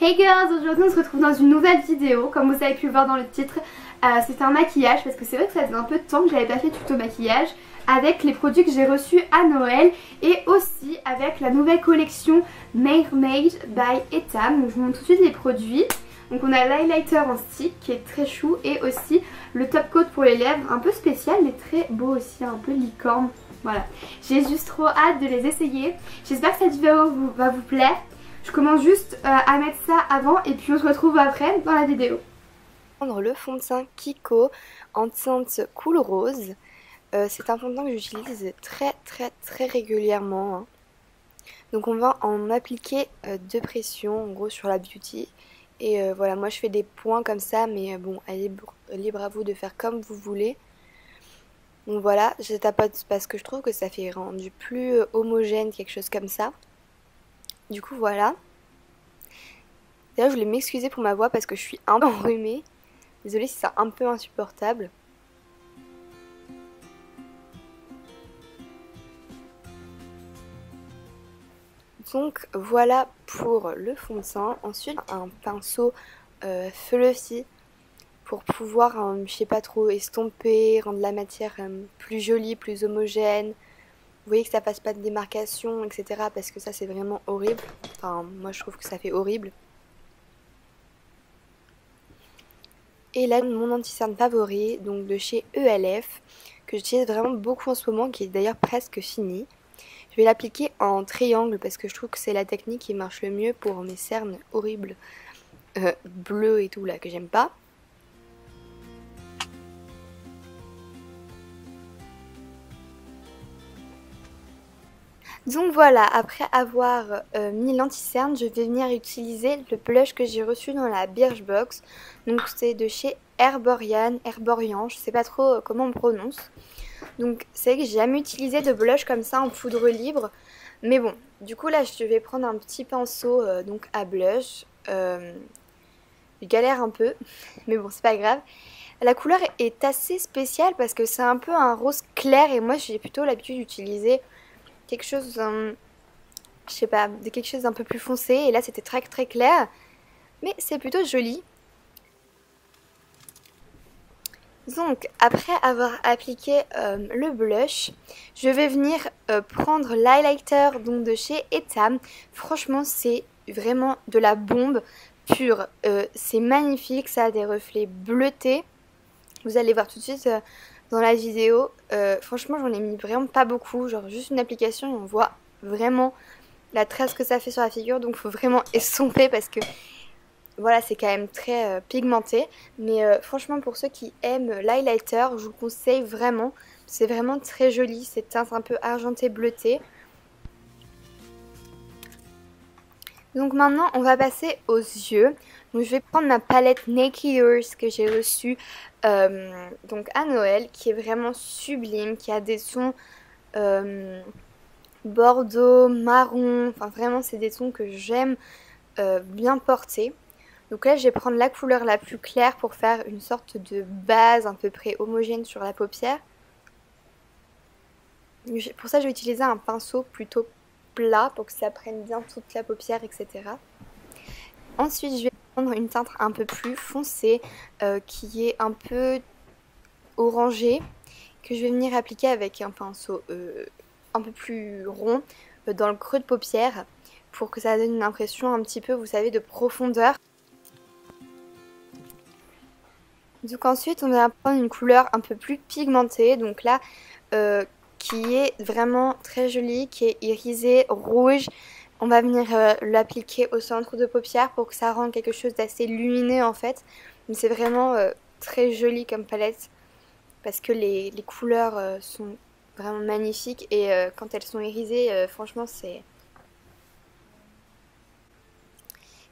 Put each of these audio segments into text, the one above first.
Hey girls, aujourd'hui on se retrouve dans une nouvelle vidéo. Comme vous avez pu le voir dans le titre, c'est un maquillage parce que c'est vrai que ça faisait un peu de temps que j'avais pas fait de tuto maquillage avec les produits que j'ai reçus à Noël et aussi avec la nouvelle collection Mermaid by Etam. Donc je vous montre tout de suite les produits. Donc on a l'highlighter en stick qui est très chou et aussi le top coat pour les lèvres un peu spécial mais très beau aussi, un peu licorne. Voilà, j'ai juste trop hâte de les essayer. J'espère que cette vidéo va vous plaire. Je commence juste à mettre ça avant et puis on se retrouve après dans la vidéo. Prendre le fond de teint Kiko en teinte cool rose. C'est un fond de teint que j'utilise très régulièrement, hein. Donc on va en appliquer de pression en gros sur la beauty. Et voilà, moi je fais des points comme ça, mais bon, libre à vous de faire comme vous voulez. Donc voilà, je tapote parce que je trouve que ça fait rendu plus homogène, quelque chose comme ça. Du coup voilà. D'ailleurs je voulais m'excuser pour ma voix parce que je suis un peu enrhumée. Désolée si c'est un peu insupportable. Donc voilà pour le fond de teint. Ensuite un pinceau fluffy pour pouvoir, je sais pas trop, estomper, rendre la matière plus jolie, plus homogène. Vous voyez que ça fasse pas de démarcation, etc. Parce que ça c'est vraiment horrible. Enfin moi je trouve que ça fait horrible. Et là mon anti-cerne favori, donc de chez ELF, que j'utilise vraiment beaucoup en ce moment, qui est d'ailleurs presque fini. Je vais l'appliquer en triangle parce que je trouve que c'est la technique qui marche le mieux pour mes cernes horribles, bleues et tout là, que j'aime pas. Donc voilà, après avoir mis l'anti-cerne, je vais venir utiliser le blush que j'ai reçu dans la Birchbox. Donc c'est de chez Herborian, je sais pas trop comment on prononce. Donc c'est vrai que j'ai jamais utilisé de blush comme ça en poudre libre. Mais bon, du coup là je vais prendre un petit pinceau donc à blush. Je galère un peu, mais bon c'est pas grave. La couleur est assez spéciale parce que c'est un peu un rose clair et moi j'ai plutôt l'habitude d'utiliser quelque chose, je sais pas, de quelque chose d'un peu plus foncé et là c'était très clair. Mais c'est plutôt joli. Donc après avoir appliqué le blush, je vais venir prendre l'highlighter donc de chez Etam. Franchement c'est vraiment de la bombe pure. C'est magnifique, ça a des reflets bleutés. Vous allez voir tout de suite dans la vidéo. Franchement j'en ai mis vraiment pas beaucoup, genre juste une application et on voit vraiment la trace que ça fait sur la figure. Donc il faut vraiment estomper parce que voilà, c'est quand même très pigmenté. Mais franchement, pour ceux qui aiment l'highlighter, je vous conseille vraiment. C'est vraiment très joli, cette teinte un peu argentée bleutée. Donc maintenant, on va passer aux yeux. Donc je vais prendre ma palette Naked Earth que j'ai reçue donc à Noël, qui est vraiment sublime, qui a des tons bordeaux, marron. Enfin vraiment, c'est des tons que j'aime bien porter. Donc là je vais prendre la couleur la plus claire pour faire une sorte de base à peu près homogène sur la paupière. Pour ça je vais utiliser un pinceau plutôt plat pour que ça prenne bien toute la paupière, etc. Ensuite je vais prendre une teinte un peu plus foncée qui est un peu orangée, que je vais venir appliquer avec un pinceau un peu plus rond dans le creux de paupière pour que ça donne une impression un petit peu, vous savez, de profondeur. Donc ensuite on va prendre une couleur un peu plus pigmentée, donc là qui est vraiment très jolie, qui est irisée rouge. On va venir l'appliquer au centre de paupière pour que ça rende quelque chose d'assez lumineux en fait. Mais c'est vraiment très joli comme palette parce que les couleurs sont vraiment magnifiques et quand elles sont irisées, franchement c'est...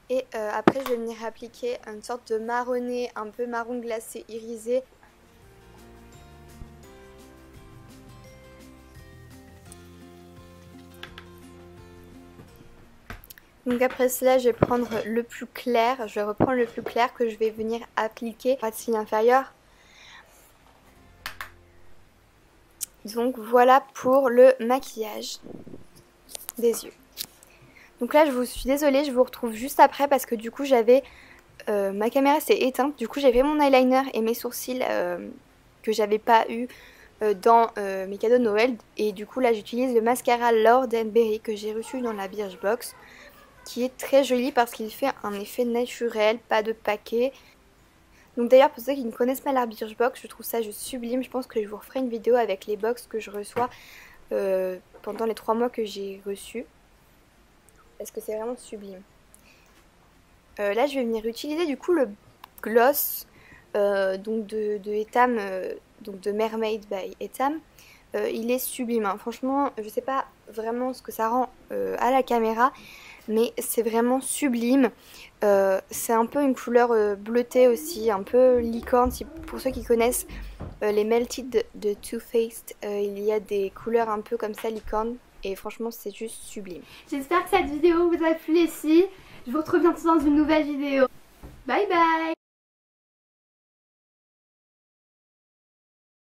Et après je vais venir appliquer une sorte de marronné, un peu marron glacé irisé. Donc après cela je vais prendre le plus clair, je vais reprendre le plus clair que je vais venir appliquer à la cils inférieure. Donc voilà pour le maquillage des yeux. Donc là je vous suis désolée, je vous retrouve juste après parce que du coup j'avais... ma caméra s'est éteinte, du coup j'ai fait mon eyeliner et mes sourcils que j'avais pas eu dans mes cadeaux de Noël. Et du coup là j'utilise le mascara Lord & Berry que j'ai reçu dans la Birchbox, qui est très joli parce qu'il fait un effet naturel, pas de paquet. Donc d'ailleurs pour ceux qui ne connaissent pas la Birchbox, je trouve ça juste sublime. Je pense que je vous referai une vidéo avec les box que je reçois pendant les 3 mois que j'ai reçus, parce que c'est vraiment sublime. Là je vais venir utiliser du coup le gloss donc de Etam, donc de Mermaid by Etam. Il est sublime, hein. Franchement je sais pas vraiment ce que ça rend à la caméra, mais c'est vraiment sublime. C'est un peu une couleur bleutée aussi, un peu licorne. Pour ceux qui connaissent les Melted de Too Faced, il y a des couleurs un peu comme ça licorne, et franchement c'est juste sublime. J'espère que cette vidéo vous a plu les filles. Je vous retrouve bientôt dans une nouvelle vidéo. Bye bye.